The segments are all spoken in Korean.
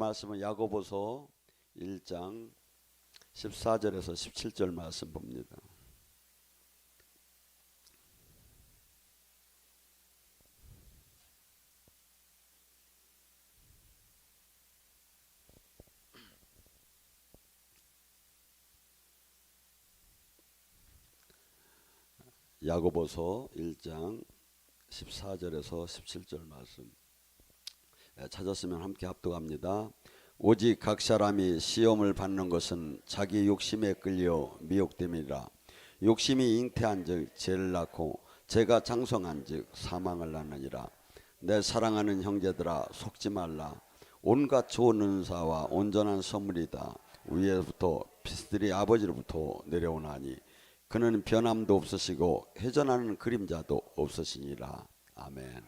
말씀은 야고보서 1장 14절에서 17절 말씀 봅니다. 야고보서 1장 14절에서 17절 말씀 찾았으면 함께 합독합니다. 오직 각 사람이 시험을 받는 것은 자기 욕심에 끌려 미혹됨이라. 욕심이 잉태한 즉 죄를 낳고 죄가 장성한 즉 사망을 낳느니라. 내 사랑하는 형제들아 속지 말라. 온갖 좋은 은사와 온전한 선물이다 위에부터 빛들이 아버지로부터 내려오나니 그는 변함도 없으시고 회전하는 그림자도 없으시니라. 아멘.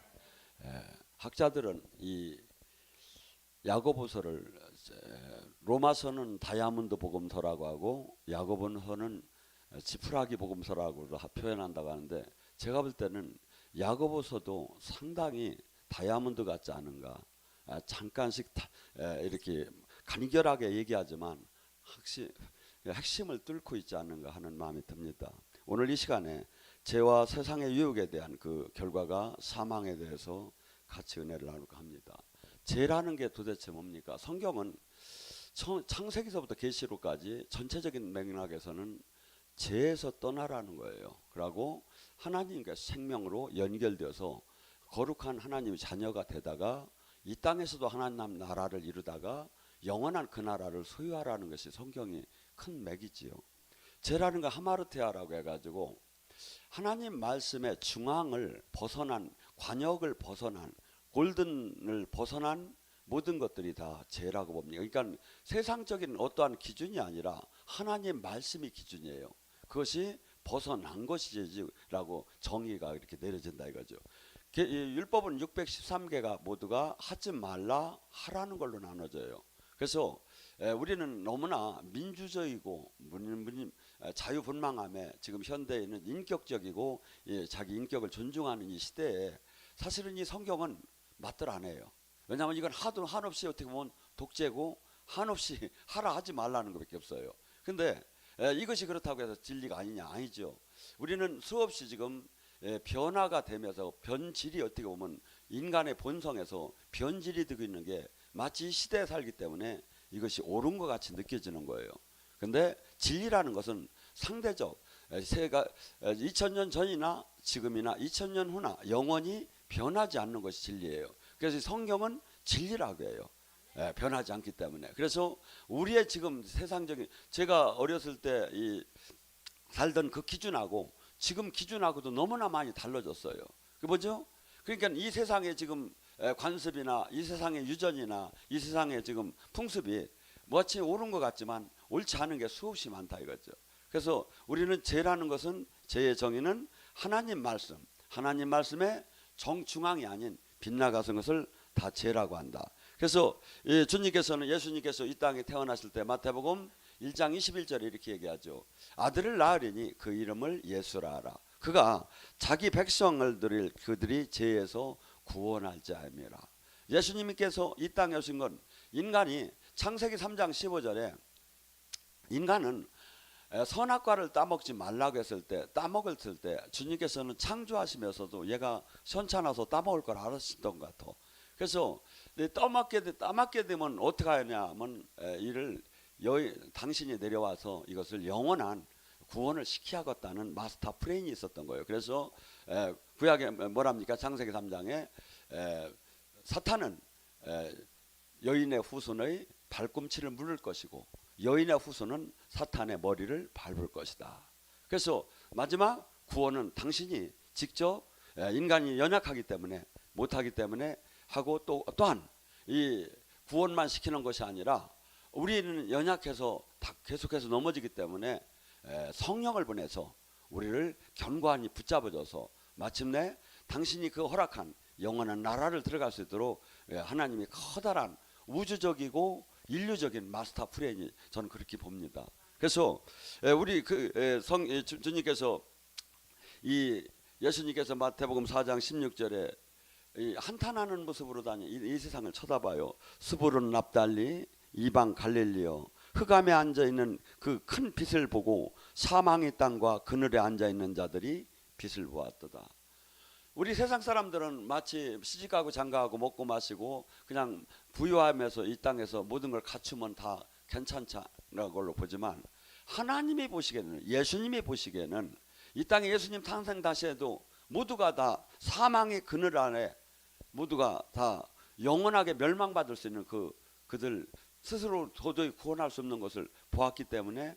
학자들은 이 야고보서를 로마서는 다이아몬드 복음서라고 하고 야고보서는 지푸라기 복음서라고 표현한다고 하는데, 제가 볼 때는 야고보서도 상당히 다이아몬드 같지 않은가. 잠깐씩 이렇게 간결하게 얘기하지만 핵심을 뚫고 있지 않는가 하는 마음이 듭니다. 오늘 이 시간에 죄와 세상의 유혹에 대한 그 결과가 사망에 대해서 같이 은혜를 나눌까 합니다. 죄라는 게 도대체 뭡니까? 성경은 창세기서부터 계시록까지 전체적인 맥락에서는 죄에서 떠나라는 거예요. 그리고 하나님과 생명으로 연결되어서 거룩한 하나님의 자녀가 되다가 이 땅에서도 하나님 나라를 이루다가 영원한 그 나라를 소유하라는 것이 성경이 큰 맥이지요. 죄라는 거 하마르테아라고 해가지고 하나님 말씀의 중앙을 벗어난, 관역을 벗어난, 골든을 벗어난 모든 것들이 다 죄라고 봅니다. 그러니까 세상적인 어떠한 기준이 아니라 하나님 말씀이 기준이에요. 그것이 벗어난 것이지라고 정의가 이렇게 내려진다 이거죠. 율법은 613개가 모두가 하지 말라 하라는 걸로 나눠져요. 그래서 우리는 너무나 민주적이고 자유분방함에 지금 현대에는 인격적이고 자기 인격을 존중하는 이 시대에 사실은 이 성경은 맞들 안 해요. 왜냐하면 이건 하도 한없이 어떻게 보면 독재고 한없이 하라 하지 말라는 것밖에 없어요. 근데 이것이 그렇다고 해서 진리가 아니냐? 아니죠. 우리는 수없이 지금 변화가 되면서 변질이 어떻게 보면 인간의 본성에서 변질이 되고 있는 게 마치 이 시대에 살기 때문에 이것이 옳은 것 같이 느껴지는 거예요. 근데 진리라는 것은 상대적, 2000년 전이나 지금이나 2000년 후나 영원히 변하지 않는 것이 진리예요. 그래서 성경은 진리라고 해요. 변하지 않기 때문에. 그래서 우리의 지금 세상적인, 제가 어렸을 때 살던 그 기준하고 지금 기준하고도 너무나 많이 달라졌어요. 그 뭐죠? 그러니까 이 세상에 지금 관습이나 이 세상의 유전이나 이 세상의 지금 풍습이 마치 옳은 것 같지만 옳지 않은 게 수없이 많다 이거죠. 그래서 우리는 죄라는 것은, 죄의 정의는 하나님 말씀, 하나님 말씀의 정중앙이 아닌 빗나가는 것을 다 죄라고 한다. 그래서 예수님께서 이 땅에 태어나실 때 마태복음 1장 21절에 이렇게 얘기하죠. 아들을 낳으리니 그 이름을 예수라 하라. 그가 자기 백성을 그들이 죄에서 구원할 자임이라. 예수님께서 이 땅에 오신 건 인간이 창세기 3장 15절에 인간은 선악과를 따먹지 말라고 했을 때, 따먹을 때 주님께서는 창조하시면서도 얘가 선차나서 따먹을 걸 알았던 것 같아. 그래서 따먹게 되면 어떻게 하냐면 당신이 내려와서 이것을 영원한 구원을 시키겠다는 마스터 플랜이 있었던 거예요. 그래서 구약에 뭐랍니까? 창세기 3장에 사탄은 여인의 후손의 발꿈치를 물을 것이고 여인의 후손은 사탄의 머리를 밟을 것이다. 그래서 마지막 구원은 당신이 직접, 인간이 연약하기 때문에 못하기 때문에 하고 또한 이 구원만 시키는 것이 아니라 우리는 연약해서 계속해서 넘어지기 때문에 성령을 보내서 우리를 견고하니 붙잡아줘서 마침내 당신이 그 허락한 영원한 나라를 들어갈 수 있도록 하나님이 커다란 우주적이고 인류적인 마스터 플랜이, 저는 그렇게 봅니다. 그래서 우리 주님께서 예수님께서 마태복음 4장 16절에 이 한탄하는 모습으로 이 세상을 쳐다봐요. 스불은 납달리 이방 갈릴리요 흑암에 앉아 있는 그 큰 빛을 보고 사망의 땅과 그늘에 앉아 있는 자들이 빛을 보았도다. 우리 세상 사람들은 마치 시집가고 장가하고 먹고 마시고 그냥 부유하면서 이 땅에서 모든 걸 갖추면 다 괜찮다는 걸로 보지만, 하나님이 보시기에는, 예수님이 보시기에는 이 땅에 예수님 탄생 다시 해도 모두가 다 사망의 그늘 안에 모두가 다 영원하게 멸망받을 수 있는 그들 스스로 도저히 구원할 수 없는 것을 보았기 때문에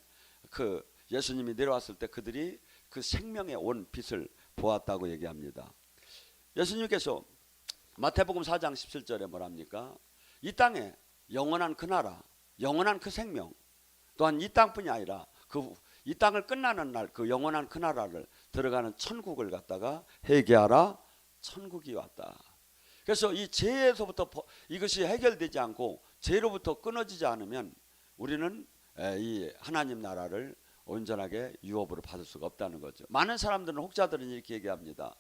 그 예수님이 내려왔을 때 그들이 그 생명의 온 빛을 보았다고 얘기합니다. 예수님께서 마태복음 4장 17절에 뭐랍니까? 이 땅에 영원한 그 나라, 영원한 그 생명, 또한 이 땅뿐이 아니라 이 땅을 끝나는 날 그 영원한 그 나라를 들어가는 천국을 갖다가 회개하라, 천국이 왔다. 그래서 이 죄에서부터 이것이 해결되지 않고 죄로부터 끊어지지 않으면 우리는 이 하나님 나라를 온전하게 유업으로 받을 수가 없다는 거죠. 많은 사람들은, 혹자들은 이렇게 얘기합니다.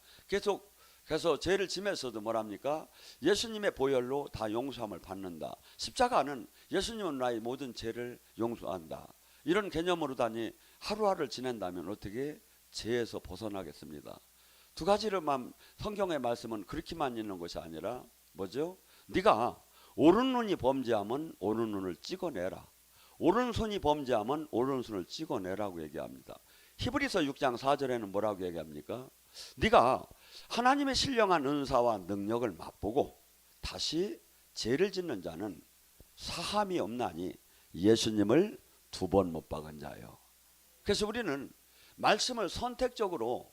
그래서 죄를 지면서도 뭐랍니까? 예수님의 보혈로 다 용서함을 받는다. 십자가는 예수님은 나의 모든 죄를 용서한다. 이런 개념으로 하루하루를 지낸다면 어떻게 죄에서 벗어나겠습니다. 두 가지로만 성경의 말씀은 그렇게만 있는 것이 아니라 뭐죠? 네가 오른눈이 범죄하면 오른눈을 찍어내라. 오른손이 범죄하면 오른손을 찍어내라고 얘기합니다. 히브리서 6장 4절에는 뭐라고 얘기합니까? 네가 하나님의 신령한 은사와 능력을 맛보고 다시 죄를 짓는 자는 사함이 없나니 예수님을 2번 못 박은 자요. 그래서 우리는 말씀을 선택적으로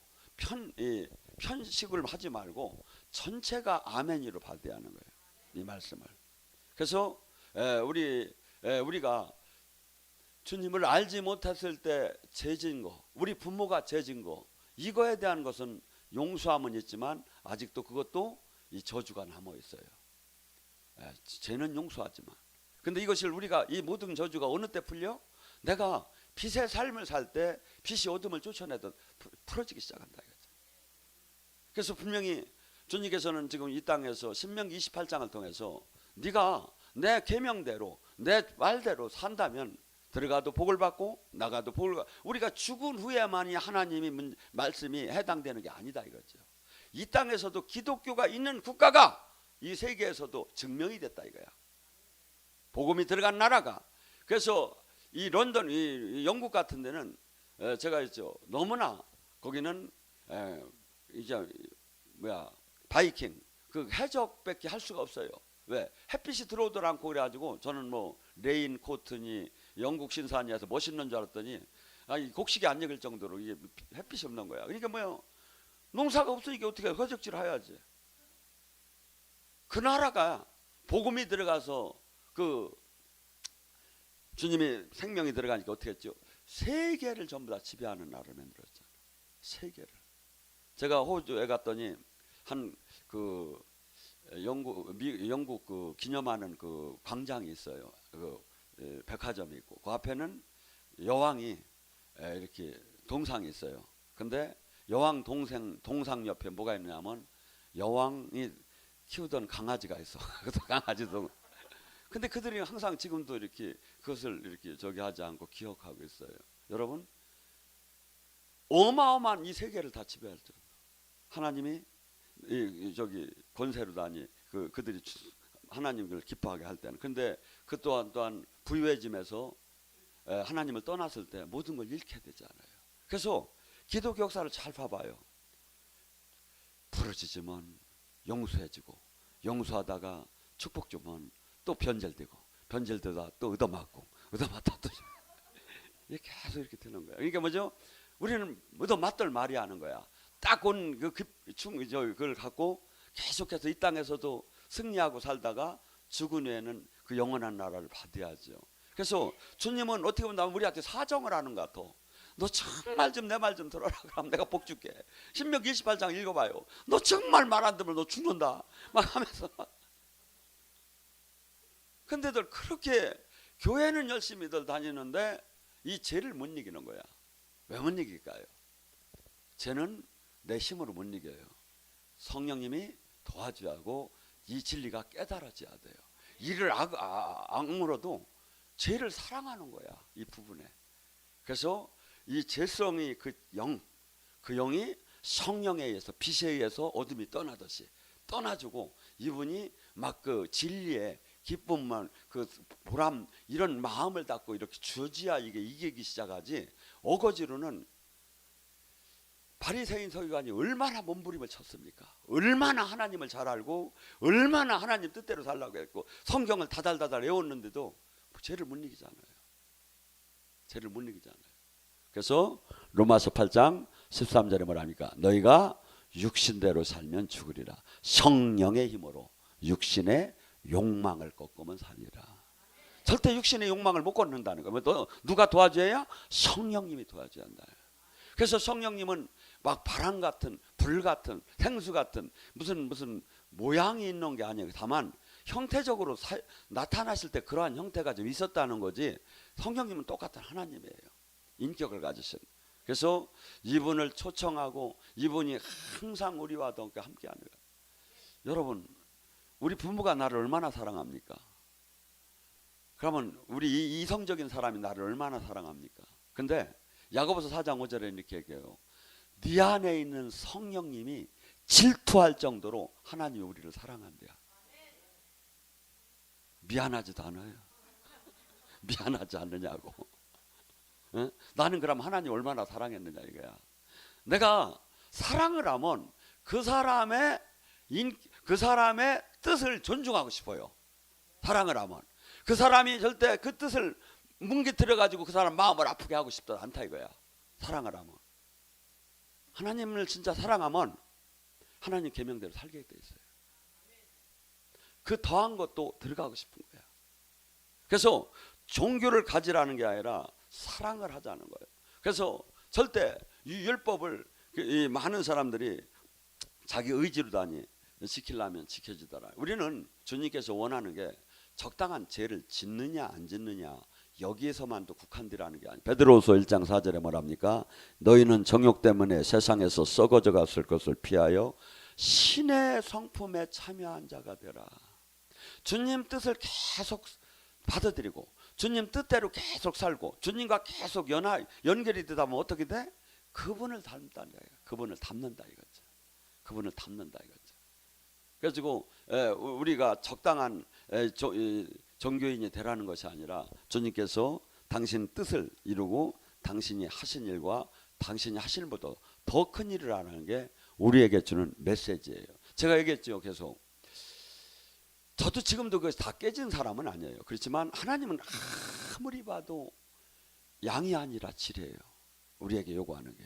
편식을 하지 말고 전체가 아멘이로 받아야 하는 거예요. 이 말씀을. 그래서 우리가 주님을 알지 못했을 때 죄진 거, 우리 부모가 죄진 거, 이거에 대한 것은 용서함은 있지만 아직도 그것도 이 저주가 남아 있어요. 죄는 용서하지만, 근데 이것을 우리가 이 모든 저주가 어느 때 풀려? 내가 빛의 삶을 살 때 빛이 어둠을 쫓아내던 풀어지기 시작한다 이거죠. 그래서 분명히 주님께서는 지금 이 땅에서 신명기 28장을 통해서 네가 내 계명대로 내 말대로 산다면 들어가도 복을 받고 나가도 복을 받고, 우리가 죽은 후에만이 하나님이 말씀이 해당되는 게 아니다 이거죠. 이 땅에서도 기독교가 있는 국가가 이 세계에서도 증명이 됐다 이거야. 복음이 들어간 나라가. 그래서 이 런던, 이 영국 같은 데는 제가 있죠. 너무나 거기는 이제 바이킹 그 해적밖에 할 수가 없어요. 왜? 햇빛이 들어오들 않고 그래가지고 저는 뭐 레인 코트니 영국 신사니에서 멋있는 줄 알았더니 곡식이 안 익을 정도로 이게 햇빛이 없는 거야. 그러니까 농사가 없으니까 어떻게 허적질 해야지. 그 나라가 복음이 들어가서 그 주님의 생명이 들어가니까 어떻게 했죠? 세계를 전부 다 지배하는 나라를 만들었잖아요. 세계를. 제가 호주에 갔더니 한 영국 그 기념하는 그 광장이 있어요. 백화점이 있고 그 앞에는 여왕이 이렇게 동상이 있어요. 근데 여왕 동상 옆에 뭐가 있냐면 여왕이 키우던 강아지가 있어. 강아지도. 근데 그들이 항상 지금도 이렇게 그것을 이렇게 하지 않고 기억하고 있어요. 여러분, 어마어마한 이 세계를 다 지배할 줄 하나님이 권세로 그들이 하나님을 기뻐하게 할 때는. 근데 그 또한 부유해짐에서 하나님을 떠났을 때 모든 걸 잃게 되잖아요. 그래서 기독교 역사를 잘 봐봐요. 부러지지만 용서해지고, 용서하다가 축복 주면 또 변절되고, 변절되다 또 얻어맞고, 얻어맞다 또 이렇게 계속 이렇게 되는 거야. 그러니까 뭐죠? 우리는 얻어맞들 말이 하는 거야. 딱 온 그걸 갖고 계속해서 이 땅에서도 승리하고 살다가 죽은 후에는 그 영원한 나라를 받아야죠. 그래서 주님은 어떻게 보면 우리한테 사정을 하는 것 같아. 너 정말 좀 내 말 좀 들어라. 그럼 내가 복 줄게. 신명기 28장 읽어봐요. 너 정말 말 안 들으면 너 죽는다 막 하면서. 근데들 그렇게 교회는 열심히들 다니는데 이 죄를 못 이기는 거야. 왜 못 이길까요? 죄는 내 힘으로 못 이겨요. 성령님이 도와줘야 하고 이 진리가 깨달아져야 돼요. 이를 악물어도 죄를 사랑하는 거야, 이 부분에. 그래서 이 죄성이 그 영이 성령에 의해서 빛에 의해서 어둠이 떠나듯이 떠나주고 이분이 막 그 진리의 기쁨만 그 보람 이런 마음을 갖고 이렇게 주어지야 이게 이기기 시작하지. 어거지로는 바리새인 서기관이 얼마나 몸부림을 쳤습니까? 얼마나 하나님을 잘 알고 얼마나 하나님 뜻대로 살라고 했고 성경을 다달다달 외웠는데도 죄를 못 이기잖아요. 죄를 못 이기잖아요. 그래서 로마서 8장 13절에 뭐랍니까? 너희가 육신대로 살면 죽으리라. 성령의 힘으로 육신의 욕망을 꺾으면 살리라. 절대 육신의 욕망을 못 꺾는다는 거예요. 누가 도와줘야? 성령님이 도와줘야 한다. 그래서 성령님은 막 바람 같은 불 같은 생수 같은 무슨 모양이 있는 게 아니에요. 다만 형태적으로 나타나실 때 그러한 형태가 좀 있었다는 거지. 성령님은 똑같은 하나님이에요. 인격을 가지신. 그래서 이분을 초청하고 이분이 항상 우리와 함께하는 거예요. 여러분, 우리 부모가 나를 얼마나 사랑합니까? 그러면 우리 이성적인 사람이 나를 얼마나 사랑합니까? 근데 야고보서 4장 5절에 이렇게 얘기해요. 네 안에 있는 성령님이 질투할 정도로 하나님이 우리를 사랑한대요. 미안하지도 않아요. 미안하지 않느냐고. 어? 나는 그럼 하나님 얼마나 사랑했느냐 이거야. 내가 사랑을 하면 그 사람의 뜻을 존중하고 싶어요. 사랑을 하면 그 사람이 절대 그 뜻을 뭉개뜨려 가지고 그 사람 마음을 아프게 하고 싶지 않다 이거야. 사랑을 하면 하나님을 진짜 사랑하면 하나님 계명대로 살게 돼 있어요. 그 더한 것도 들어가고 싶은 거야. 그래서 종교를 가지라는 게 아니라 사랑을 하자는 거예요. 그래서 절대 이 율법을 이 많은 사람들이 자기 의지로다니 지키려면 지켜지더라. 우리는 주님께서 원하는 게 적당한 죄를 짓느냐 안 짓느냐 여기에서만도 국한되라는 게 아니에요. 베드로후서 1장 4절에 뭐랍니까? 너희는 정욕 때문에 세상에서 썩어져 갔을 것을 피하여 신의 성품에 참여한 자가 되라. 주님 뜻을 계속 받아들이고 주님 뜻대로 계속 살고 주님과 계속 연결이 되다 보면 어떻게 돼? 그분을 닮는다 이거예요. 그분을 닮는다 이거죠. 그분을 닮는다 이거죠. 그래가지고 우리가 적당한 종교인이 되라는 것이 아니라 주님께서 당신 뜻을 이루고 당신이 하신 일과 당신이 하신 일보다 더 큰 일을 하는 게 우리에게 주는 메시지예요. 제가 얘기했죠. 계속 저도 지금도 그것이 다 깨진 사람은 아니에요. 그렇지만 하나님은 아무리 봐도 양이 아니라 질이에요. 우리에게 요구하는 게.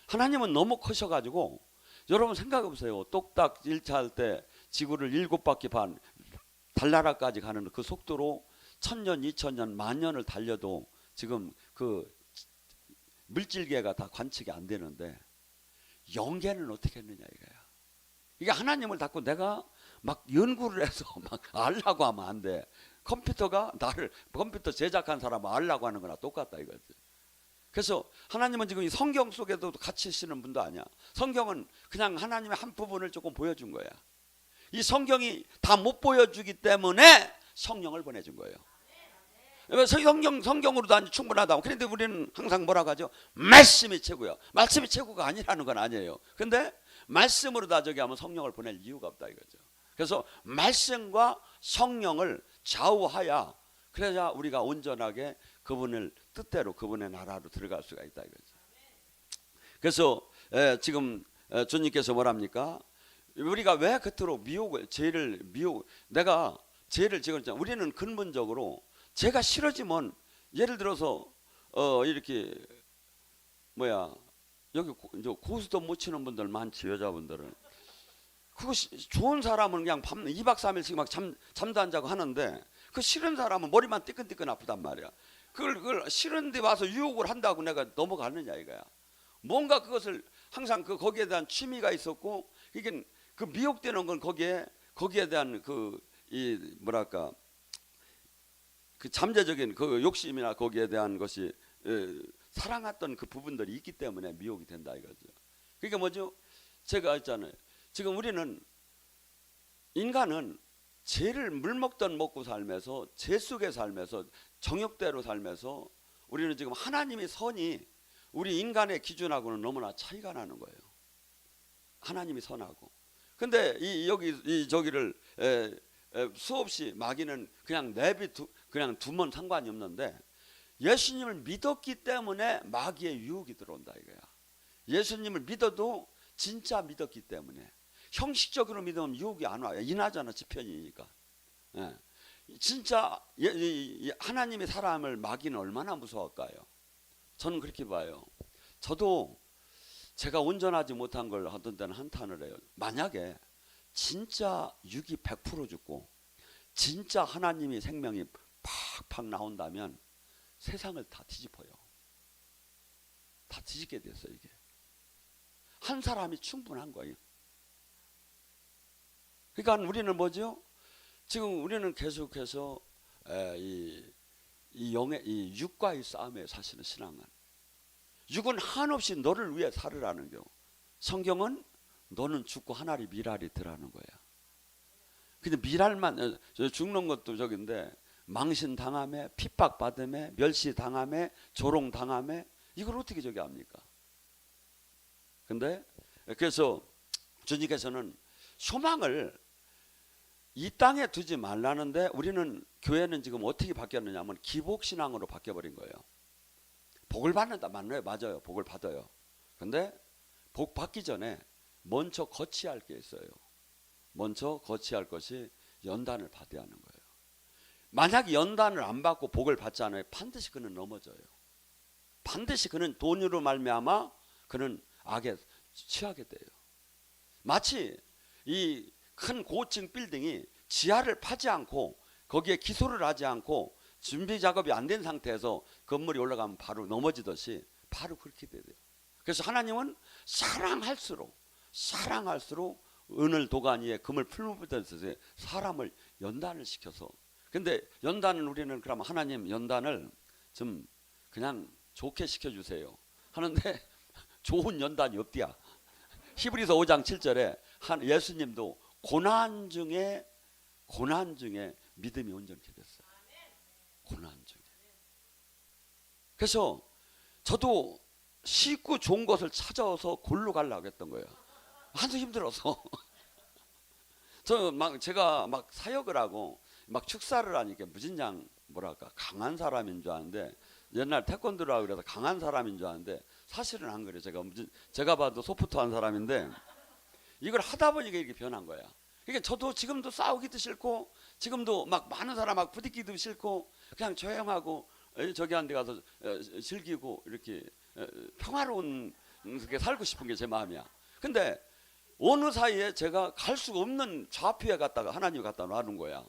하나님은 너무 커셔가지고 여러분 생각해 보세요. 똑딱 1차 할 때 지구를 7바퀴 반 달나라까지 가는 그 속도로 1000년, 2000년, 만년을 달려도 지금 그 물질계가 다 관측이 안 되는데 영계는 어떻게 했느냐 이거야. 이게 하나님을 닫고 내가 막 연구를 해서 막 알라고 하면 안 돼. 컴퓨터가 컴퓨터 제작한 사람을 알라고 하는 거나 똑같다 이거지. 그래서 하나님은 지금 이 성경 속에도 같이 쓰는 분도 아니야. 성경은 그냥 하나님의 한 부분을 조금 보여준 거야. 이 성경이 다 못 보여주기 때문에 성령을 보내준 거예요. 성경으로도 아주 충분하다고. 그런데 우리는 항상 뭐라고 하죠? 말씀이 최고야. 말씀이 최고가 아니라는 건 아니에요. 근데 말씀으로 다 저기 하면 성령을 보낼 이유가 없다 이거죠. 그래서 말씀과 성령을 좌우하야 그래야 우리가 온전하게 그분을 뜻대로 그분의 나라로 들어갈 수가 있다 이거죠. 그래서 지금 주님께서 뭐랍니까? 우리가 왜 겉으로 내가 죄를 지금 우리는 근본적으로 죄가 싫어지면 예를 들어서 이렇게 여기 고스톱 못 치는 분들 많지. 여자분들은 그거 좋은 사람은 그냥 밤 2박 3일씩 막 잠도 안 자고 하는데 그 싫은 사람은 머리만 뜨끈뜨끈 아프단 말이야. 그걸 싫은데 와서 유혹을 한다고 내가 넘어가느냐 이거야. 뭔가 그것을 항상 거기에 대한 취미가 있었고 이게 그 미혹되는 건 거기에 대한 그 잠재적인 그 욕심이나 거기에 대한 것이 사랑했던 그 부분들이 있기 때문에 미혹이 된다 이거죠. 그러니까 뭐죠? 제가 했잖아요. 지금 우리는 인간은 죄를 물 먹던 먹고 살면서 죄 속에 살면서 정욕대로 살면서 우리는 지금 하나님의 선이 우리 인간의 기준하고는 너무나 차이가 나는 거예요. 하나님이 선하고. 근데 여기 저기를 수없이 마귀는 그냥 그냥 두면 상관이 없는데 예수님을 믿었기 때문에 마귀의 유혹이 들어온다 이거야. 예수님을 믿어도 진짜 믿었기 때문에. 형식적으로 믿으면 유혹이 안 와요. 인하잖아 지편이니까. 예. 진짜 하나님의 사람을 마귀는 얼마나 무서울까요? 저는 그렇게 봐요. 저도 제가 운전하지 못한 걸 하던 때는 한탄을 해요. 만약에 진짜 육이 100% 죽고 진짜 하나님의 생명이 팍팍 나온다면 세상을 다 뒤집어요. 다 뒤집게 됐어요. 이게 한 사람이 충분한 거예요. 그러니까 우리는 뭐죠? 지금 우리는 계속해서 이 육과의 싸움에 사실은 신앙은 육은 한없이 너를 위해 살으라는 거. 성경은 너는 죽고 하나리 미랄이 되라는 거야. 근데 미랄만 죽는 것도 저긴데 망신 당함에 핍박 받음에 멸시 당함에 조롱 당함에 이걸 어떻게 저기 합니까? 근데 그래서 주님께서는 소망을 이 땅에 두지 말라는데 우리는 교회는 지금 어떻게 바뀌었느냐면 기복신앙으로 바뀌어버린 거예요. 복을 받는다 맞아요. 복을 받아요. 근데 복 받기 전에 먼저 거치할 게 있어요. 먼저 거치할 것이 연단을 받아야 하는 거예요. 만약 연단을 안 받고 복을 받지 않아요. 반드시 그는 넘어져요. 반드시 그는 돈으로 말미암아 그는 악에 취하게 돼요. 마치 이 큰 고층 빌딩이 지하를 파지 않고 거기에 기소를 하지 않고 준비 작업이 안 된 상태에서 건물이 올라가면 바로 넘어지듯이 바로 그렇게 돼요. 그래서 하나님은 사랑할수록 은을 도가니에 금을 풀무불듯이 사람을 연단을 시켜서. 근데 연단은 우리는 그럼 하나님 연단을 좀 그냥 좋게 시켜주세요 하는데 좋은 연단이 없디야. 히브리서 5장 7절에 예수님도 고난 중에 믿음이 온전케 됐어요. 고난 중에. 그래서 저도 쉽고 좋은 것을 찾아서 골로 가려고 했던 거예요. 한도 힘들어서. 제가 막 사역을 하고 막 축사를 하니까 무진장 뭐랄까 강한 사람인 줄 아는데 옛날 태권도라고 그래서 강한 사람인 줄 아는데 사실은 안 그래요. 제가 봐도 소프트한 사람인데 이걸 하다 보니까 이렇게 변한 거야. 그러니까 저도 지금도 싸우기도 싫고 지금도 막 많은 사람 막 부딪히기도 싫고 그냥 조용하고 저기 한 데 가서 즐기고 이렇게 평화로운 게 살고 싶은 게 제 마음이야. 근데 어느 사이에 제가 갈 수가 없는 좌표에 갔다가 하나님이 갖다 놔둔 거야.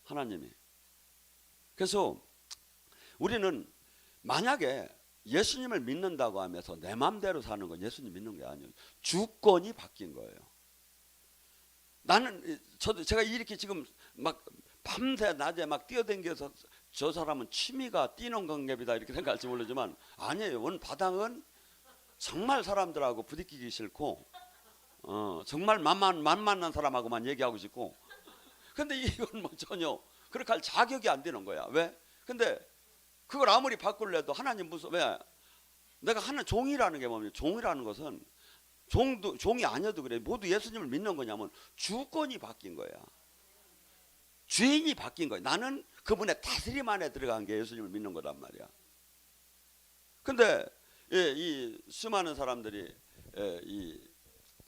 하나님이. 그래서 우리는 만약에 예수님을 믿는다고 하면서 내 마음대로 사는 건 예수님 믿는 게 아니에요. 주권이 바뀐 거예요. 제가 이렇게 지금 막 밤새 낮에 막 뛰어댕겨서 저 사람은 취미가 뛰는 관계이다 이렇게 생각할지 모르지만 아니에요. 원 바닥은 정말 사람들하고 부딪히기 싫고 정말 만만한 사람하고만 얘기하고 싶고 근데 이건 뭐 전혀 그렇게 할 자격이 안 되는 거야. 왜? 근데 그걸 아무리 바꾸려도 하나님 왜? 내가 하는 종이라는 게 뭐냐면 종이라는 것은 종이 아니어도 그래. 모두 예수님을 믿는 거냐면 주권이 바뀐 거야. 주인이 바뀐 거야. 나는 그분의 다스림 안에 들어간 게 예수님을 믿는 거란 말이야. 근데 이 수많은 사람들이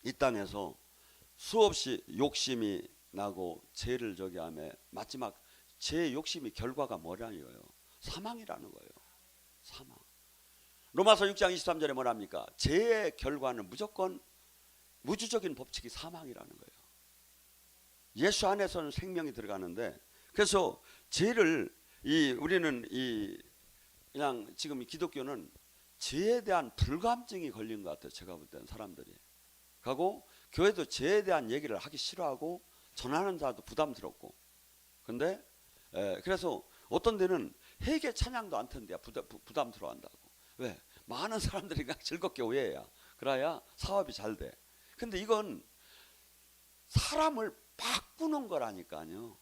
이 땅에서 수없이 욕심이 나고 죄를 저기 하며 마지막 죄의 욕심이 결과가 뭐라는 거예요? 사망이라는 거예요. 사망. 로마서 6장 23절에 뭐랍니까? 죄의 결과는 무조건 무주적인 법칙이 사망이라는 거예요. 예수 안에서는 생명이 들어가는데 그래서 죄를 우리는 그냥 지금 기독교는 죄에 대한 불감증이 걸린 것 같아요. 제가 볼 때는 사람들이. 하고 교회도 죄에 대한 얘기를 하기 싫어하고 전하는 자도 부담스럽고. 근데 그래서 어떤 데는 회개 찬양도 안 텐데야 부담스러워한다고. 왜? 많은 사람들이 그냥 즐겁게 오해해야. 그래야 사업이 잘 돼. 근데 이건 사람을 바꾸는 거라니까요.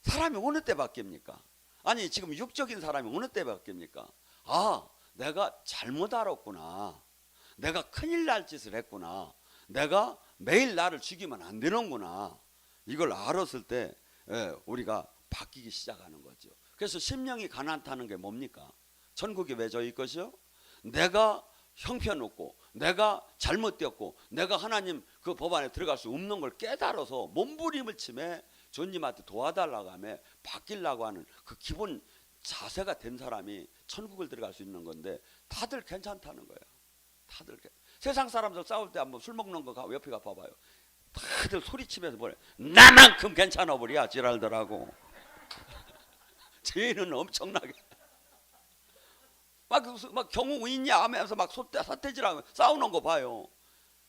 사람이 어느 때 바뀝니까? 아니 지금 육적인 사람이 어느 때 바뀝니까? 아, 내가 잘못 알았구나. 내가 큰일 날 짓을 했구나. 내가 매일 나를 죽이면 안 되는구나. 이걸 알았을 때 우리가 바뀌기 시작하는 거죠. 그래서 심령이 가난하다는 게 뭡니까? 천국이 왜 저희 것이요? 내가 형편없고 내가 잘못되었고 내가 하나님 그 법 안에 들어갈 수 없는 걸 깨달아서 몸부림을 치매 주님한테 도와달라고 하며 바뀌려고 하는 그 기본 자세가 된 사람이 천국을 들어갈 수 있는 건데 다들 괜찮다는 거예요. 다들 세상 사람들 싸울 때 한번 술 먹는 거 옆에 가 봐봐요. 다들 소리치면서 뭐래. 나만큼 괜찮아 버려 지랄들하고. 죄는 엄청나게 막 경우 있냐 하면서 막 사태질하고 싸우는 거 봐요.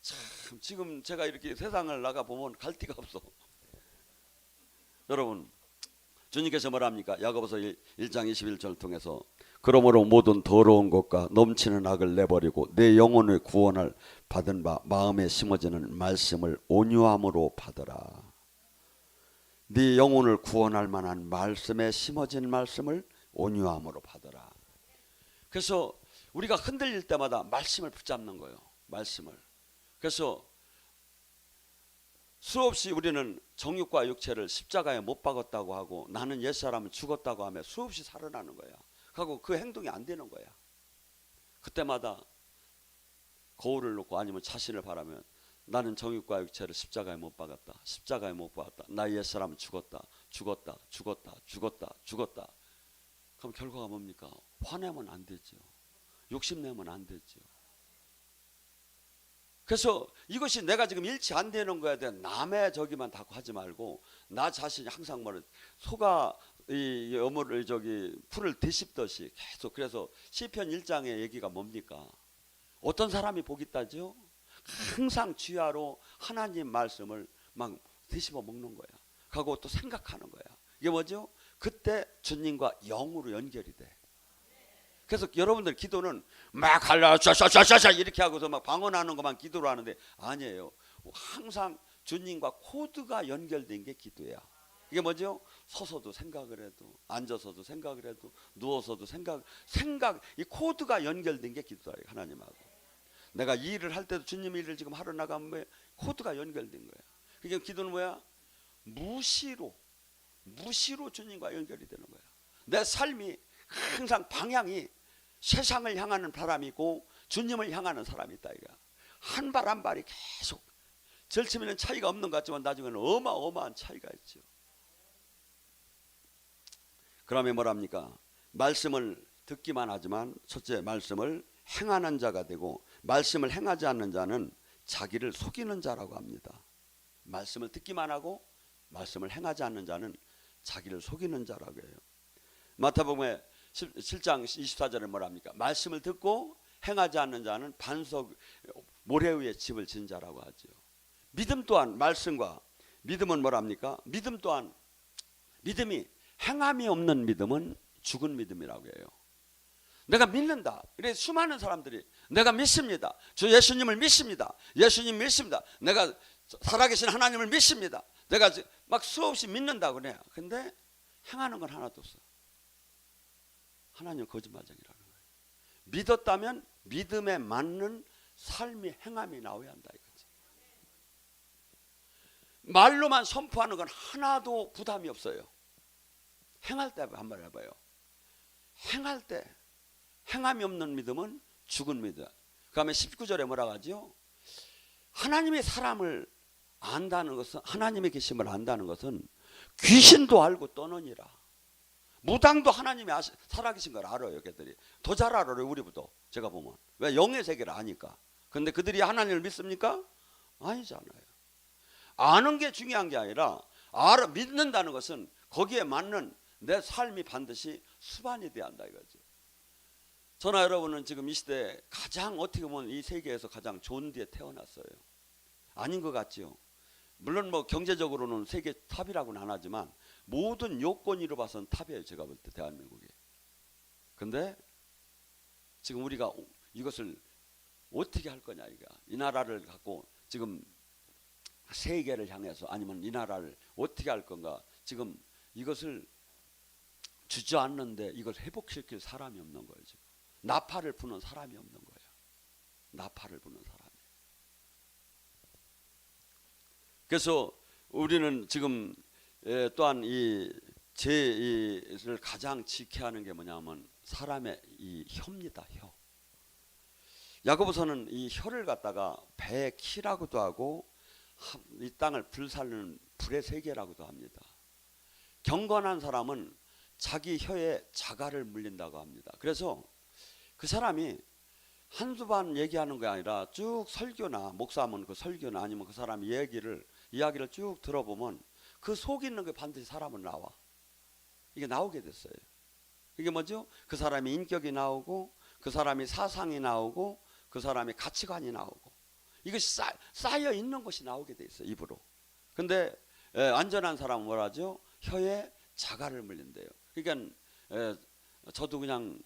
참 지금 제가 이렇게 세상을 나가 보면 갈 데가 없어. 여러분 주님께서 뭐랍니까? 야고보서 1장 21절을 통해서 그러므로 모든 더러운 것과 넘치는 악을 내버리고 내 영혼을 구원을 받은 바 마음에 심어지는 말씀을 온유함으로 받으라. 네 영혼을 구원할 만한 말씀에 심어진 말씀을 온유함으로 받으라. 그래서 우리가 흔들릴 때마다 말씀을 붙잡는 거예요. 말씀을. 그래서 수없이 우리는 정욕과 육체를 십자가에 못 박았다고 하고 나는 옛사람은 죽었다고 하며 수없이 살아나는 거야. 하고 그 행동이 안 되는 거야. 그때마다 거울을 놓고 아니면 자신을 바라면 나는 정욕과 육체를 십자가에 못 박았다. 십자가에 못 박았다. 나의 옛사람은 죽었다. 죽었다. 죽었다. 죽었다. 죽었다. 그럼 결과가 뭡니까? 화내면 안 되죠. 욕심내면 안 되죠. 그래서 이것이 내가 지금 일치 안 되는 거야. 남의 저기만 다 하지 말고 나 자신이 항상 뭐를 소가 이 어물을 풀을 뒤집듯이 계속. 그래서 시편 1장의 얘기가 뭡니까? 어떤 사람이 복이 있다죠? 항상 주야로 하나님 말씀을 막 뒤집어 먹는 거야. 하고 또 생각하는 거야. 이게 뭐죠? 그때 주님과 영으로 연결이 돼. 그래서 여러분들 기도는 막 할라 샤샤샤샤 이렇게 하고서 막 방언하는 것만 기도로 하는데 아니에요. 항상 주님과 코드가 연결된 게 기도야. 이게 뭐죠? 서서도 생각을 해도 앉아서도 생각을 해도 누워서도 생각 이 코드가 연결된 게 기도다. 하나님하고 내가 이 일을 할 때도 주님 일을 지금 하러 나가면 코드가 연결된 거야. 그게 기도는 뭐야? 무시로 주님과 연결이 되는 거야. 내 삶이 항상 방향이 세상을 향하는 사람이고 주님을 향하는 사람이 있다. 이거 한 발 한 발이 계속 절치면 차이가 없는 것 같지만 나중에는 어마어마한 차이가 있죠. 그러면 뭐랍니까? 말씀을 듣기만 하지만 첫째 말씀을 행하는 자가 되고 말씀을 행하지 않는 자는 자기를 속이는 자라고 합니다. 말씀을 듣기만 하고 말씀을 행하지 않는 자는 자기를 속이는 자라고 해요. 마태복음 7장 24절에 뭐랍니까? 말씀을 듣고 행하지 않는 자는 반석 모래 위에 집을 진 자라고 하죠. 믿음 또한 말씀과 믿음은 뭐랍니까? 믿음 또한 믿음이 행함이 없는 믿음은 죽은 믿음이라고 해요. 내가 믿는다. 그래 수많은 사람들이 내가 믿습니다. 주 예수님을 믿습니다. 예수님 믿습니다. 내가 살아계신 하나님을 믿습니다. 내가 막 수없이 믿는다고 그래요. 근데 행하는 건 하나도 없어. 하나님 거짓말쟁이라는 거예요. 믿었다면 믿음에 맞는 삶이 행함이 나와야 한다 이거지. 말로만 선포하는 건 하나도 부담이 없어요. 행할 때 한번 해봐요. 행할 때 행함이 없는 믿음은 죽은 믿음. 그 다음에 19절에 뭐라고 하죠? 하나님의 사람을 안다는 것은 하나님의 계심을 안다는 것은 귀신도 알고 떠느니라. 무당도 하나님이 살아계신 걸 알아요. 걔들이 더 잘 알아요. 우리보다. 제가 보면 왜 영의 세계를 아니까. 근데 그들이 하나님을 믿습니까? 아니잖아요. 아는 게 중요한 게 아니라 믿는다는 것은 거기에 맞는 내 삶이 반드시 수반이 돼야 한다 이거죠. 저나 여러분은 지금 이 시대에 가장 어떻게 보면 이 세계에서 가장 좋은 데에 태어났어요. 아닌 것 같죠. 물론 뭐 경제적으로는 세계 탑이라고는 안 하지만 모든 요건으로 봐서는 탑이에요. 제가 볼 때 대한민국이. 근데 지금 우리가 이것을 어떻게 할 거냐 이거. 이 나라를 갖고 지금 세계를 향해서 아니면 이 나라를 어떻게 할 건가. 지금 이것을 주저앉는데 이걸 회복시킬 사람이 없는 거예요. 지금 나팔을 부는 사람이 없는 거예요. 나팔을 부는 사람이. 그래서 우리는 지금 또한 이 죄를 가장 지켜야 하는 게 뭐냐면 사람의 이 혀입니다. 혀. 야고보서는 이 혀를 갖다가 배의 키라고도 하고 이 땅을 불살르는 불의 세계라고도 합니다. 경건한 사람은 자기 혀에 자갈을 물린다고 합니다. 그래서 그 사람이 한두 번 얘기하는 게 아니라 쭉 설교나 목사하면 그 설교나 아니면 그 사람 이야기를 쭉 들어보면 그 속에 있는 게 반드시 사람은 나와. 이게 나오게 됐어요. 이게 뭐죠? 그 사람의 인격이 나오고 그 사람의 사상이 나오고 그 사람의 가치관이 나오고 이것이 쌓여 있는 것이 나오게 돼 있어요. 입으로. 근데 안전한 사람은 뭐라죠? 혀에 자갈을 물린대요. 그러니까 저도 그냥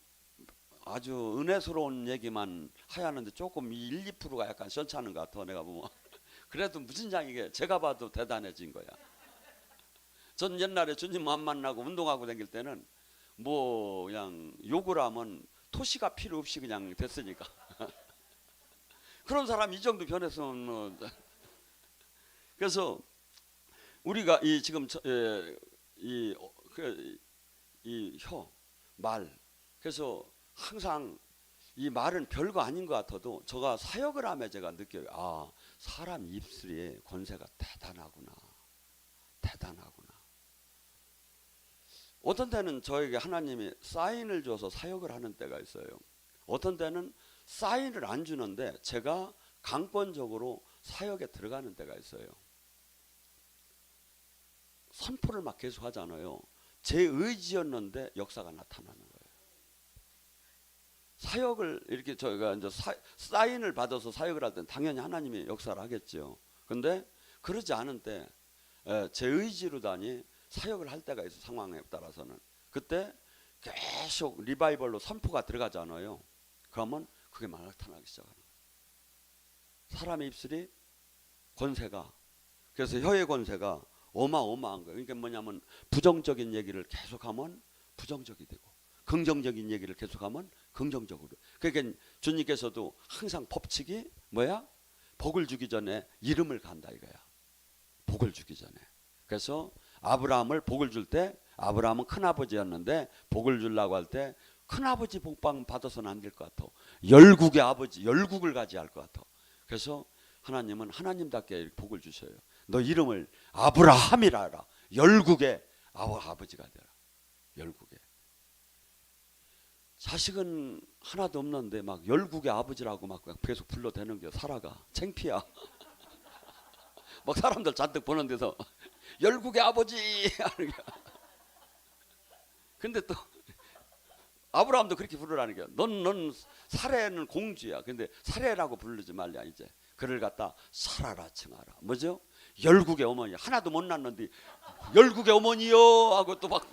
아주 은혜스러운 얘기만 하야하는데 조금 1, 2%가 약간 시원찮은 것 같아. 내가 보면. 그래도 무슨 장이게 제가 봐도 대단해진 거야. 전 옛날에 주님 안 만나고 운동하고 다닐 때는 뭐 그냥 욕을 하면 토시가 필요 없이 그냥 됐으니까. 그런 사람 이 정도 변했으면 뭐. 그래서 우리가 이 지금 이 혀, 말. 그래서 항상 이 말은 별거 아닌 것 같아도 제가 사역을 하며 제가 느껴요. 아, 사람 입술의 권세가 대단하구나. 대단하구나. 어떤 때는 저에게 하나님이 사인을 줘서 사역을 하는 때가 있어요. 어떤 때는 사인을 안 주는데 제가 강권적으로 사역에 들어가는 때가 있어요. 선포를 막 계속 하잖아요. 제 의지였는데 역사가 나타나는 거예요. 사역을 이렇게 저희가 이제 사인을 받아서 사역을 할 때는 당연히 하나님이 역사를 하겠죠. 근데 그러지 않은 때 제 의지로다니 사역을 할 때가 있어. 상황에 따라서는. 그때 계속 리바이벌로 선포가 들어가잖아요. 그러면 그게 막 나타나기 시작하는 거예요. 사람의 입술이 권세가, 그래서 혀의 권세가 어마어마한 거예요. 그러니까 뭐냐면 부정적인 얘기를 계속하면 부정적이 되고 긍정적인 얘기를 계속하면 긍정적으로. 그러니까 주님께서도 항상 법칙이 뭐야? 복을 주기 전에 이름을 간다 이거야. 복을 주기 전에. 그래서 아브라함을 복을 줄 때 아브라함은 큰아버지였는데 복을 주려고 할 때 큰아버지 복방 받아서는 안 될 것 같아. 열국의 아버지, 열국을 가져야 할 것 같아. 그래서 하나님은 하나님답게 복을 주셔요. 너 이름을 아브라함이라 하라. 열국의 아버지가 되라. 열국의. 자식은 하나도 없는데 막 열국의 아버지라고 막 계속 불러대는 게 살아가. 창피야. 막 사람들 잔뜩 보는 데서 열국의 아버지 하는 게. 근데 또 아브라함도 그렇게 부르라는 게. 넌 사례는 공주야. 근데 사례라고 부르지 말랴 이제. 그를 갖다 살아라 칭하라. 뭐죠? 열국의 어머니. 하나도 못 낳는데 열국의 어머니요 하고 또 막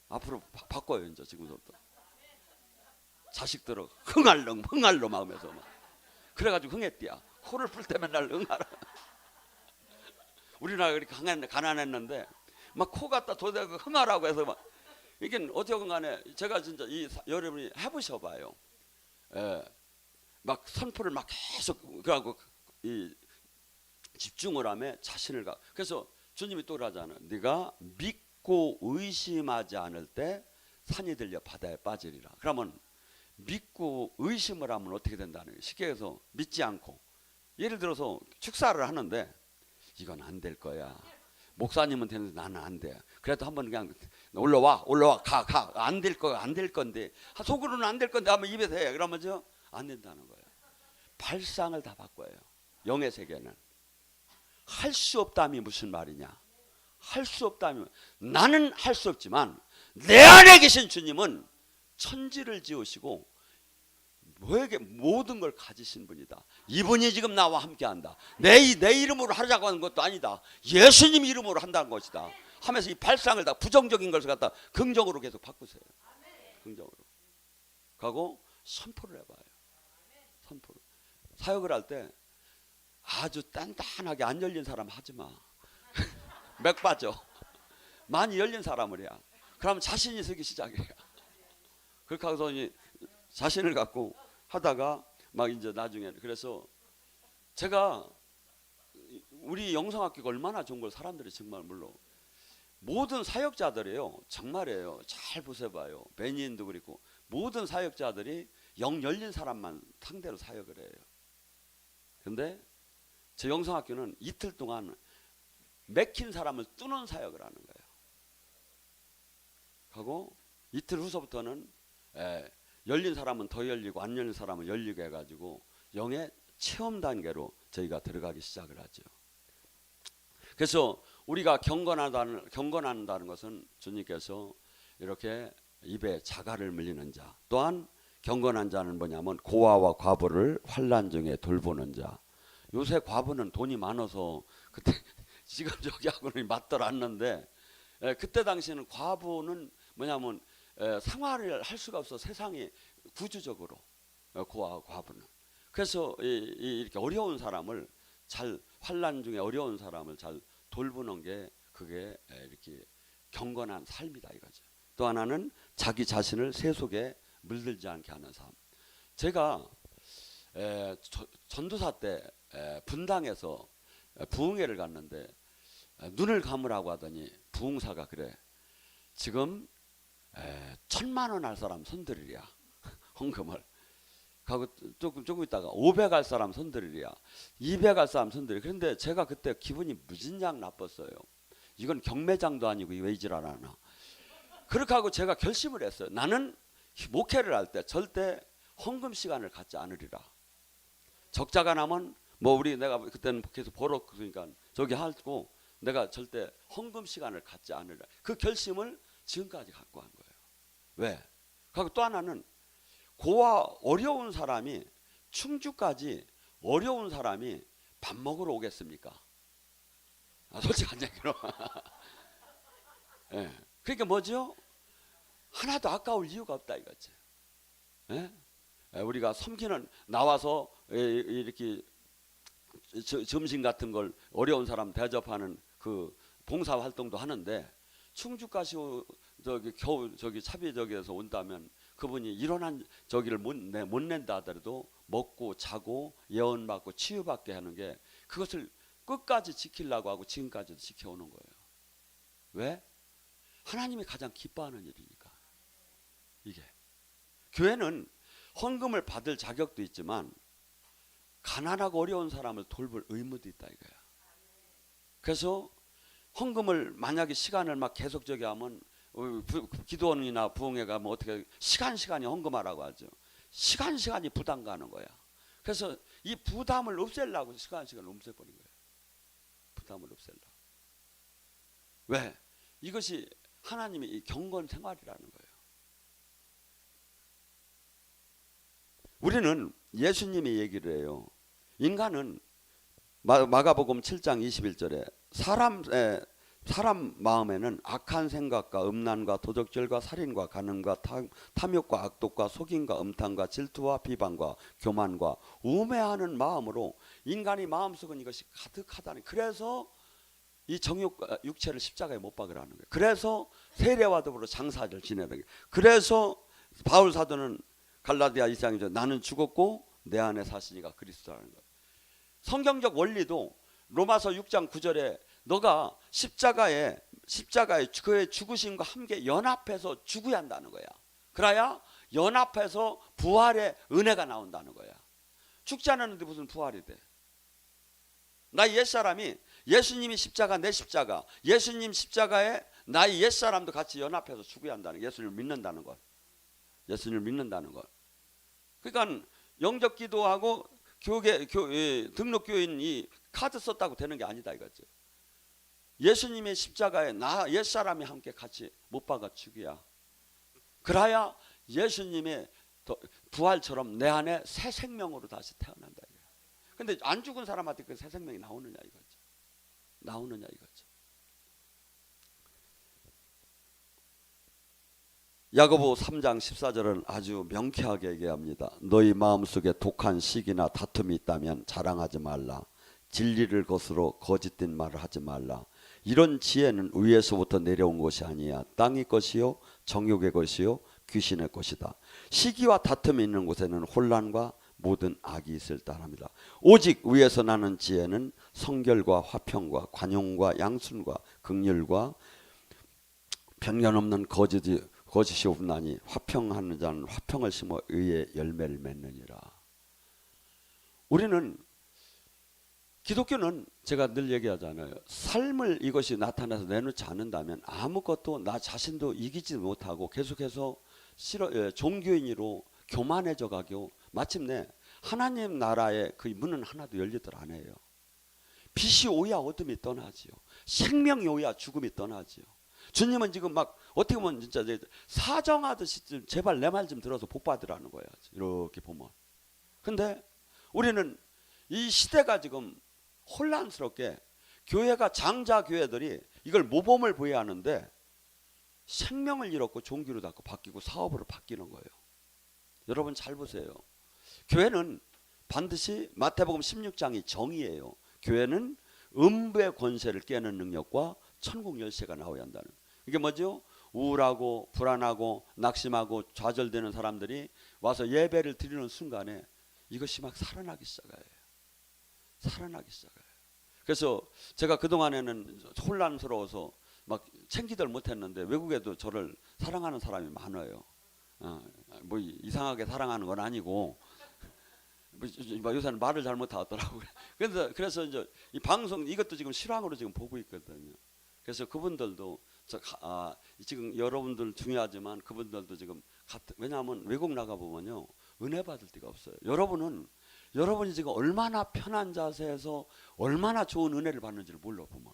앞으로 바꿔요 이제 지금부터. 자식들은 흥할름 하면서 막. 그래가지고 흥했디야. 코를 풀 때 맨날 흥하라. 우리나라가 그렇게 가난했는데 막 코 갖다 도대고 흥하라고 해서 막. 이게 어쨌건 간에 제가 진짜 여러분이 해보셔봐요. 막 선포를 막 계속 그러고 이 집중을 하며 자신을 가. 그래서 주님이 또 그러잖아요. 네가 믿고 의심하지 않을 때 산이 들려 바다에 빠지리라. 그러면 믿고 의심을 하면 어떻게 된다는 거예요. 쉽게 해서 믿지 않고 예를 들어서 축사를 하는데 이건 안 될 거야. 목사님은 되는데 나는 안 돼. 그래도 한번 그냥 올라와 가 안 될 거야. 안 될 건데 속으로는 안 될 건데 한번 입에서 해. 그러면요 안 된다는 거예요. 발상을 다 바꿔요. 영의 세계는 할 수 없다면 무슨 말이냐? 할 수 없다면 나는 할 수 없지만 내 안에 계신 주님은 천지를 지으시고 너에게 모든 걸 가지신 분이다. 이분이 지금 나와 함께한다. 내 이름으로 하자고 하는 것도 아니다. 예수님 이름으로 한다는 것이다. 하면서 이 발상을 다 부정적인 것을 갖다 긍정으로 계속 바꾸세요. 긍정으로. 가고 선포를 해봐요. 선포를. 사역을 할 때 아주 단단하게 안 열린 사람 하지 마. 맥 빠져. 많이 열린 사람을 해야. 그러면 자신이 서기 시작해요. 그렇게 해서 자신을 갖고 하다가 막 이제 나중에 그래서 제가 우리 영성학교가 얼마나 좋은 걸 사람들이 정말 물론 모든 사역자들이에요. 정말이에요. 잘 보세봐요. 베니인도 그렇고 모든 사역자들이 영 열린 사람만 상대로 사역을 해요. 근데 제 영성학교는 이틀 동안 맥힌 사람을 뚫는 사역을 하는 거예요. 하고 이틀 후서부터는 열린 사람은 더 열리고 안 열린 사람은 열리게 해가지고 영의 체험 단계로 저희가 들어가기 시작을 하죠. 그래서 우리가 경건한다는 것은 주님께서 이렇게 입에 자갈을 물리는 자, 또한 경건한 자는 뭐냐면 고아와 과부를 환난 중에 돌보는 자. 요새 과부는 돈이 많아서 그때 지금 저기하고는 맞들 않는데 그때 당시에는 과부는 뭐냐면 생활을 할 수가 없어. 세상이 구조적으로 고아와 과부는. 그래서 이렇게 어려운 사람을 잘 환난 중에 어려운 사람을 잘 돌보는 게 그게 이렇게 경건한 삶이다 이거죠. 또 하나는 자기 자신을 세속에 물들지 않게 하는 삶. 제가 전도사 때 분당에서 부흥회를 갔는데 눈을 감으라고 하더니 부흥사가 그래. 지금 1,000만 원 할 사람 손들으랴. 헌금을. 가고 조금 있다가 500 할 사람 손들으랴. 200 할 사람 손들으랴. 그런데 제가 그때 기분이 무진장 나빴어요. 이건 경매장도 아니고 왜 이질 안 하나. 그렇게 하고 제가 결심을 했어요. 나는 목회를 할 때 절대 헌금 시간을 갖지 않으리라. 적자가 나면 뭐 내가 그때는 계속 벌었으니까 저기 하고 내가 절대 헌금 시간을 갖지 않으리라. 그 결심을 지금까지 갖고 한 거예요. 왜? 그리고 또 하나는 고와 어려운 사람이 충주까지 어려운 사람이 밥 먹으러 오겠습니까? 솔직한 얘기로. 예. 그러니까 뭐죠? 하나도 아까울 이유가 없다 이거죠. 예? 우리가 섬기는 나와서 이렇게 점심 같은 걸 어려운 사람 대접하는 그 봉사 활동도 하는데 충주까지 겨우 차비 저기에서 온다면 그분이 일어난 저기를 못 낸다 하더라도 먹고 자고 예언 받고 치유받게 하는 게 그것을 끝까지 지키려고 하고 지금까지도 지켜오는 거예요. 왜? 하나님이 가장 기뻐하는 일이니까. 이게 교회는 헌금을 받을 자격도 있지만 가난하고 어려운 사람을 돌볼 의무도 있다 이거야. 그래서 헌금을 만약에 시간을 막 계속 저기 하면 기도원이나 부흥회 가면 어떻게 시간이 헌금하라고 하죠. 시간이 부담 가는 거야. 그래서 이 부담을 없애려고 시간을 없애버린 거예요. 부담을 없애려고. 왜? 이것이 하나님의 이 경건 생활이라는 거예요. 우리는 예수님이 얘기를 해요. 인간은 마가복음 7장 21절에 사람 마음에는 악한 생각과 음란과 도적질과 살인과 간음과 탐욕과 악독과 속임과 음탕과 질투와 비방과 교만과 우매하는 마음으로 인간이 마음속은 이것이 가득하다는. 그래서 이 육체를 십자가에 못 박으라는 거예요. 그래서 세례와 더불어 장사를 지내는 거예요. 그래서 바울 사도는 갈라디아 2장이죠. 나는 죽었고 내 안에 사시니가 그리스도라는 거예요. 성경적 원리도 로마서 6장 9절에 너가 십자가에 그의 죽으심과 함께 연합해서 죽어야 한다는 거야. 그래야 연합해서 부활의 은혜가 나온다는 거야. 죽지 않았는데 무슨 부활이 돼? 나 옛사람이 예수님이 십자가 내 십자가 예수님 십자가에 나의 옛사람도 같이 연합해서 죽어야 한다는 거. 예수님을 믿는다는 것. 예수님을 믿는다는 것. 그러니까 영접 기도하고 등록교인 이 카드 썼다고 되는 게 아니다 이거죠. 예수님의 십자가에 나 옛사람이 함께 같이 못 박아 죽이야. 그래야 예수님의 부활처럼 내 안에 새 생명으로 다시 태어난다. 근데 안 죽은 사람한테 그 새 생명이 나오느냐 이거죠. 나오느냐 이거죠. 야고보 3장 14절은 아주 명쾌하게 얘기합니다. 너희 마음속에 독한 시기나 다툼이 있다면 자랑하지 말라. 진리를 거스러 거짓된 말을 하지 말라. 이런 지혜는 위에서부터 내려온 것이 아니야. 땅의 것이요 정욕의 것이요 귀신의 것이다. 시기와 다툼이 있는 곳에는 혼란과 모든 악이 있을 따릅니다. 오직 위에서 나는 지혜는 성결과 화평과 관용과 양순과 긍휼과 편견 없는 거짓이 없나니 화평하는 자는 화평을 심어 의의 열매를 맺느니라. 우리는 기독교는 제가 늘 얘기하잖아요. 삶을 이것이 나타나서 내놓지 않는다면 아무것도 나 자신도 이기지 못하고 계속해서 종교인으로 교만해져 가고 마침내 하나님 나라의 그 문은 하나도 열리들 안 해요. 빛이 오야 어둠이 떠나지요. 생명이 오야 죽음이 떠나지요. 주님은 지금 막 어떻게 보면 진짜 사정하듯이 제발 내 말 좀 들어서 복 받으라는 거야. 이렇게 보면. 근데 우리는 이 시대가 지금 혼란스럽게 교회가 장자 교회들이 이걸 모범을 보여야 하는데 생명을 잃었고 종교로 바뀌고 사업으로 바뀌는 거예요. 여러분 잘 보세요. 교회는 반드시 마태복음 16장이 정의예요. 교회는 음부의 권세를 깨는 능력과 천국 열쇠가 나와야 한다는. 이게 뭐죠? 우울하고 불안하고 낙심하고 좌절되는 사람들이 와서 예배를 드리는 순간에 이것이 막 살아나기 시작해요. 살아나기 시작해요. 그래서 제가 그동안에는 혼란스러워서 막 챙기들 못했는데 외국에도 저를 사랑하는 사람이 많아요. 뭐 이상하게 사랑하는 건 아니고 요새는 말을 잘 못하더라고요. 그래서 이제 이 방송 이것도 지금 실황으로 지금 보고 있거든요. 그래서 그분들도 지금 여러분들 중요하지만 그분들도 지금 왜냐하면 외국 나가 보면요 은혜 받을 데가 없어요. 여러분이 지금 얼마나 편한 자세에서 얼마나 좋은 은혜를 받는지를 몰라 보면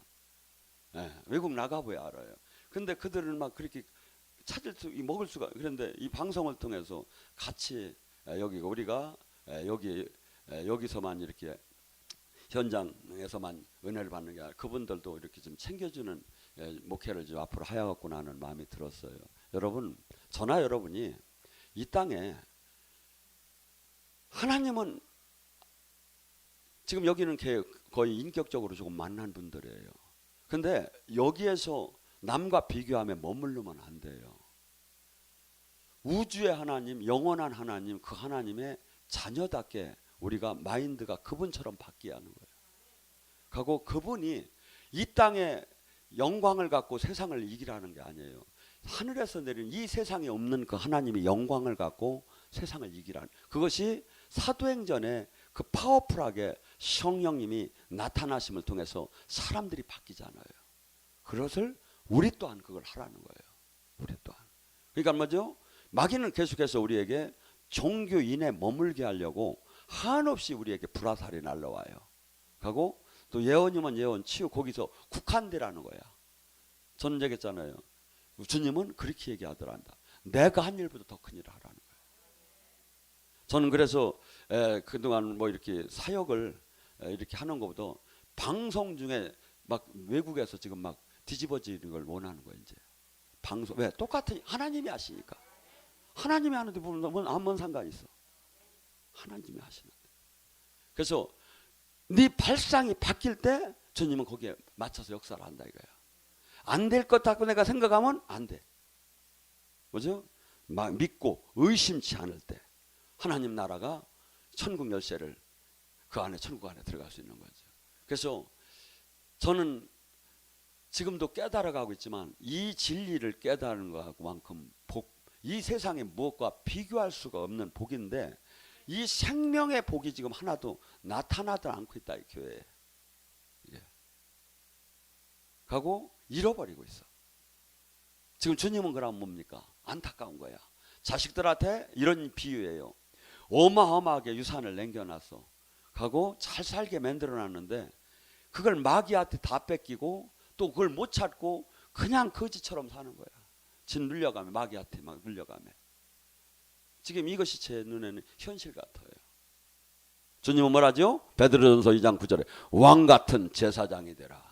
외국 나가봐야 알아요. 근데 그들은 막 그렇게 먹을 수가. 그런데 이 방송을 통해서 같이 여기 우리가 여기서만 이렇게 현장에서만 은혜를 받는 게 아니라 그분들도 이렇게 좀 챙겨주는 목회를 좀 앞으로 하야겠구나 하는 마음이 들었어요. 여러분, 저나 여러분이 이 땅에 하나님은 지금 여기는 거의 인격적으로 조금 만난 분들이에요. 근데 여기에서 남과 비교하면 머무르면 안 돼요. 우주의 하나님, 영원한 하나님, 그 하나님의 자녀답게 우리가 마인드가 그분처럼 바뀌어야 하는 거예요. 그리고 그분이 이 땅에 영광을 갖고 세상을 이기라는 게 아니에요. 하늘에서 내린 이 세상에 없는 그 하나님이 영광을 갖고 세상을 이기라는, 그것이 사도행전에 그 파워풀하게 성령님이 나타나심을 통해서 사람들이 바뀌잖아요. 그것을 우리 또한 그걸 하라는 거예요. 우리 또한. 그러니까 뭐죠? 마귀는 계속해서 우리에게 종교인에 머물게 하려고 한없이 우리에게 불화살이 날라와요. 하고 또 예언이면 예언, 치유 거기서 국한되라는 거야. 저는 얘기했잖아요. 주님은 그렇게 얘기하더란다. 내가 한 일보다 더 큰 일을 하라는 거예요. 저는 그래서 그동안 뭐 이렇게 사역을 이렇게 하는 것보다 방송 중에 막 외국에서 지금 막 뒤집어지는 걸 원하는 거예요. 이제 방송 왜 똑같은 하나님이 하시니까. 하나님이 하는데 뭔 상관이 있어? 하나님이 하시는데. 그래서 네 발상이 바뀔 때 주님은 거기에 맞춰서 역사를 한다 이거야. 안 될 것 같고 내가 생각하면 안 돼. 뭐죠? 막 믿고 의심치 않을 때 하나님 나라가 천국 열쇠를 그 안에 천국 안에 들어갈 수 있는 거죠. 그래서 저는 지금도 깨달아가고 있지만 이 진리를 깨달은 것만큼 이 세상의 무엇과 비교할 수가 없는 복인데 이 생명의 복이 지금 하나도 나타나지 않고 있다 이 교회에. 가고 잃어버리고 있어. 지금 주님은 그러면 뭡니까? 안타까운 거야. 자식들한테 이런 비유예요. 어마어마하게 유산을 남겨놨어. 가고 잘 살게 만들어놨는데 그걸 마귀한테 다 뺏기고 또 그걸 못 찾고 그냥 거지처럼 사는 거야. 진 눌려가며 마귀한테 막 눌려가며. 지금 이것이 제 눈에는 현실 같아요. 주님은 뭐라죠? 베드로전서 2장 9절에 왕같은 제사장이 되라.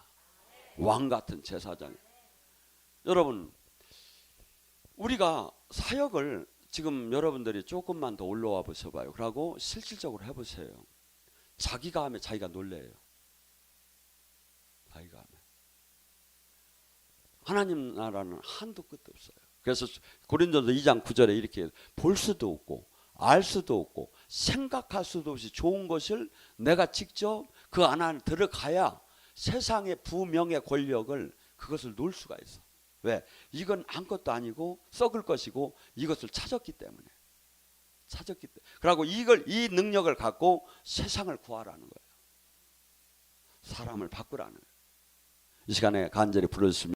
왕같은 제사장. 여러분, 우리가 사역을 지금 여러분들이 조금만 더 올라와 보셔봐요. 그러고 실질적으로 해보세요. 자기가 하면 자기가 놀래요. 자기가 하면. 하나님 나라는 한도 끝도 없어요. 그래서 고린도서 2장 9절에 이렇게 볼 수도 없고 알 수도 없고 생각할 수도 없이 좋은 것을 내가 직접 그 안에 들어가야 세상의 부명의 권력을 그것을 놓을 수가 있어. 왜? 이건 아무것도 아니고 썩을 것이고 이것을 찾았기 때문에. 그리고 이 능력을 갖고 세상을 구하라는 거예요. 사람을 바꾸라는 거예요. 이 시간에 간절히 불러주시면